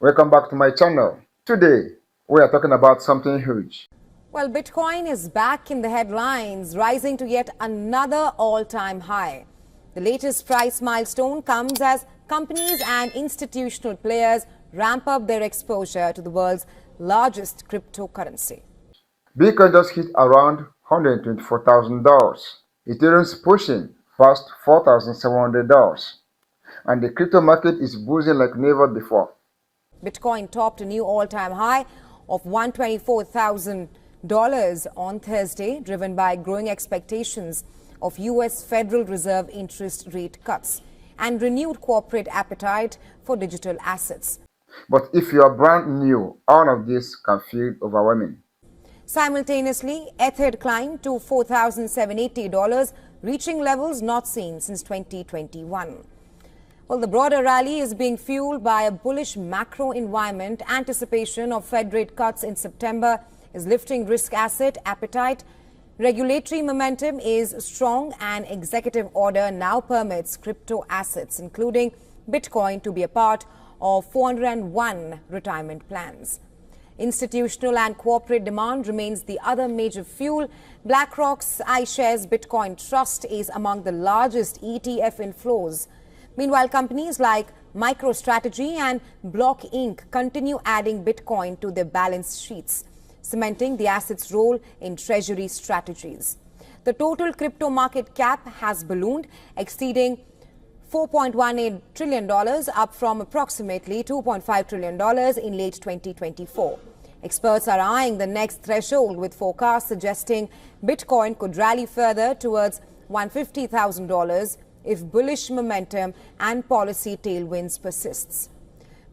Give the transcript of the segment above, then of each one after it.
Welcome back to my channel. Today, we are talking about something huge. Well, Bitcoin is back in the headlines, rising to yet another all-time high. The latest price milestone comes as companies and institutional players ramp up their exposure to the world's largest cryptocurrency. Bitcoin just hit around $124,000. Ethereum's pushing past $4,700. And the crypto market is booming like never before. Bitcoin topped a new all-time high of $124,000 on Thursday, driven by growing expectations of U.S. Federal Reserve interest rate cuts and renewed corporate appetite for digital assets. But if you are brand new, all of this can feel overwhelming. Simultaneously, Ether climbed to $4,780, reaching levels not seen since 2021. Well, the broader rally is being fueled by a bullish macro environment. Anticipation of Fed rate cuts in September is lifting risk asset appetite. Regulatory momentum is strong, and executive order now permits crypto assets, including Bitcoin, to be a part of 401 retirement plans. Institutional and corporate demand remains the other major fuel. BlackRock's iShares Bitcoin Trust is among the largest ETF inflows. Meanwhile, companies like MicroStrategy and Block Inc. continue adding Bitcoin to their balance sheets, cementing the asset's role in treasury strategies. The total crypto market cap has ballooned, exceeding $4.18 trillion, up from approximately $2.5 trillion in late 2024. Experts are eyeing the next threshold, with forecasts suggesting Bitcoin could rally further towards $150,000 if bullish momentum and policy tailwinds persists.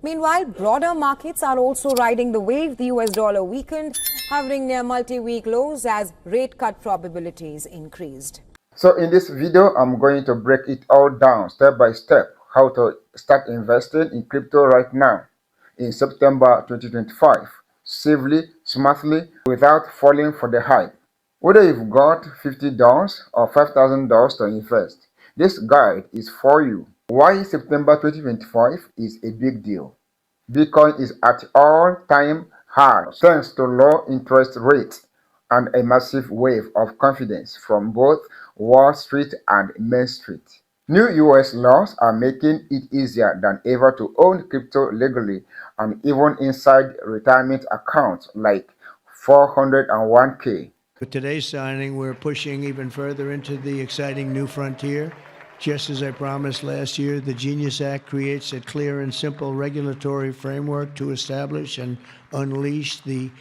Meanwhile, broader markets are also riding the wave. The US dollar weakened, hovering near multi-week lows as rate cut probabilities increased. So in this video, I'm going to break it all down step by step, how to start investing in crypto right now in September 2025, safely, smartly, without falling for the hype. Whether you've got $50 or $5,000 to invest, this guide is for you. Why September 2025 is a big deal. Bitcoin is at all-time high thanks to low interest rates and a massive wave of confidence from both Wall Street and Main Street. New US laws are making it easier than ever to own crypto legally and even inside retirement accounts like 401k. With today's signing, we're pushing even further into the exciting new frontier. Just as I promised last year, the Genius Act creates a clear and simple regulatory framework to establish and unleash the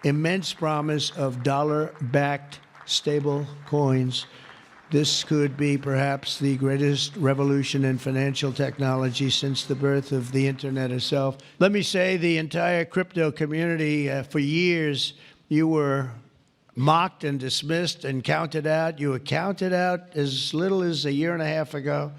immense promise of dollar-backed stable coins. This could be perhaps the greatest revolution in financial technology since the birth of the internet itself. Let me say, the entire crypto community, for years, you were mocked and dismissed and counted out. You were counted out as little as a year and a half ago.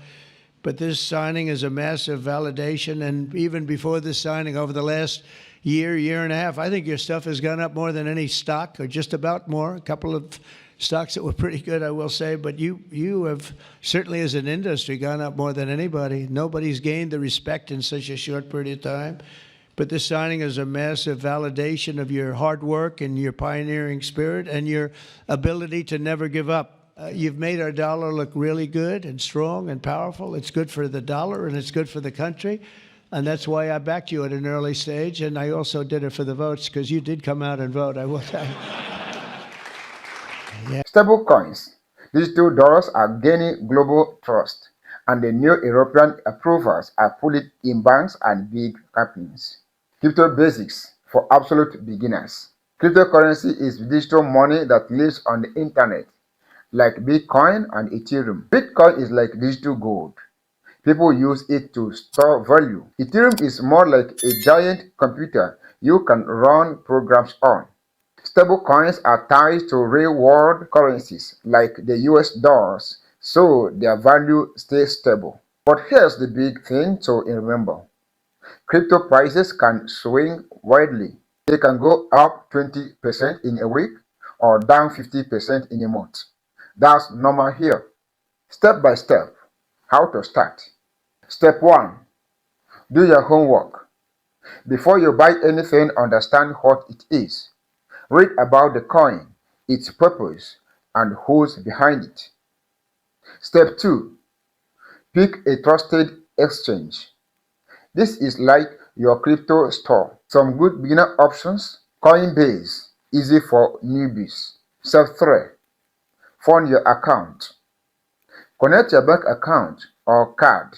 But this signing is a massive validation. And even before this signing, over the last year and a half, I think your stuff has gone up more than any stock, or just about more. A couple of stocks that were pretty good, I will say. But you have certainly, as an industry, gone up more than anybody. Nobody's gained the respect in such a short period of time. But this signing is a massive validation of your hard work and your pioneering spirit and your ability to never give up. You've made our dollar look really good and strong and powerful. It's good for the dollar and it's good for the country. And that's why I backed you at an early stage. And I also did it for the votes, because you did come out and vote, I will tell you. Yeah. Stable coins. Digital dollars are gaining global trust, and the new European approvals are pulling in banks and big companies. Crypto basics for absolute beginners. Cryptocurrency is digital money that lives on the internet, like Bitcoin and Ethereum. Bitcoin is like digital gold. People use it to store value. Ethereum is more like a giant computer you can run programs on. Stable coins are tied to real-world currencies like the US dollars, so their value stays stable. But here's the big thing to remember. Crypto prices can swing widely. They can go up 20% in a week or down 50% in a month. That's normal here. Step by step, how to start. Step 1. Do your homework. Before you buy anything, understand what it is. Read about the coin, its purpose, and who's behind it. Step 2. Pick a trusted exchange. This is like your crypto store. Some good beginner options: Coinbase, easy for newbies. Step 3. Fund your account. Connect your bank account or card.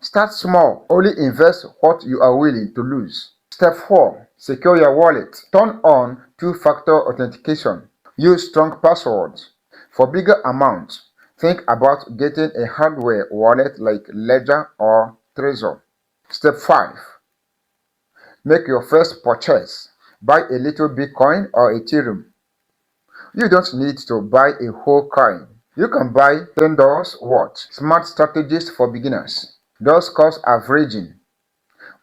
Start small, only invest what you are willing to lose. Step 4. Secure your wallet. Turn on two-factor authentication. Use strong passwords. For bigger amounts, think about getting a hardware wallet like Ledger or Trezor. Step 5. Make your first purchase. Buy a little Bitcoin or Ethereum. You don't need to buy a whole coin. You can buy $10 worth. Smart strategies for beginners. Those cost averaging.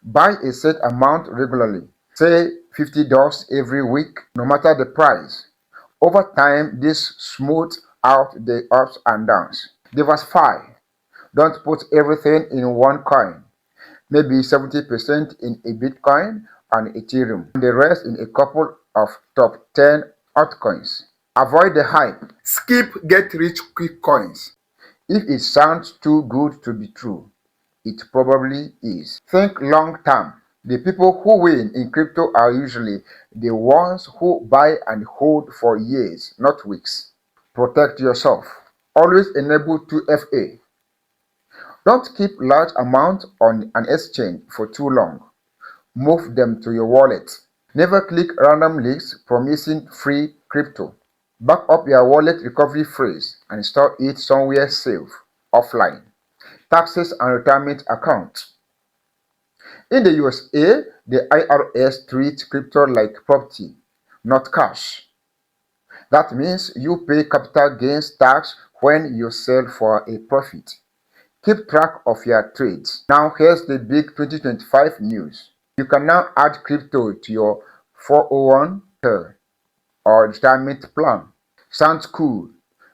Buy a set amount regularly, say $50 every week, no matter the price. Over time, this smooths out the ups and downs. Diversify. Don't put everything in one coin. Maybe 70% in a Bitcoin and Ethereum, and the rest in a couple of top 10 altcoins. Avoid the hype. Skip get rich quick coins. If it sounds too good to be true, it probably is. Think long term. The people who win in crypto are usually the ones who buy and hold for years, not weeks. Protect yourself. Always enable 2FA. Don't keep large amounts on an exchange for too long. Move them to your wallet. Never click random links promising free crypto. Back up your wallet recovery phrase and store it somewhere safe, offline. Taxes and retirement accounts. In the USA, the IRS treats crypto like property, not cash. That means you pay capital gains tax when you sell for a profit. Keep track of your trades. Now here's the big 2025 news. You can now add crypto to your 401k or retirement plan. Sounds cool,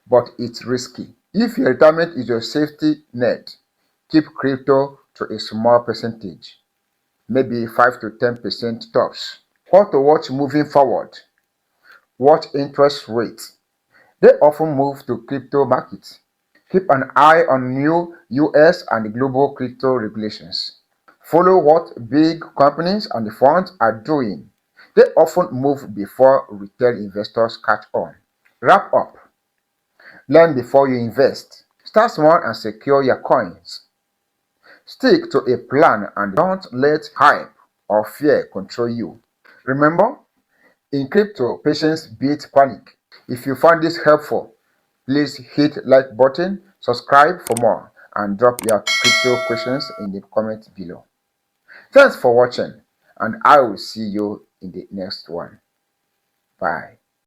but it's risky. If your retirement is your safety net, keep crypto to a small percentage, maybe 5 to 10% tops. What to watch moving forward? Watch interest rates. They often move to crypto markets. Keep an eye on new US and global crypto regulations. Follow what big companies and funds are doing. They often move before retail investors catch on. Wrap up. Learn before you invest. Start small and secure your coins. Stick to a plan and don't let hype or fear control you. Remember, in crypto, patience beats panic. If you found this helpful, please hit like button, subscribe for more, and drop your crypto questions in the comments below. Thanks for watching, and I will see you in the next one. Bye.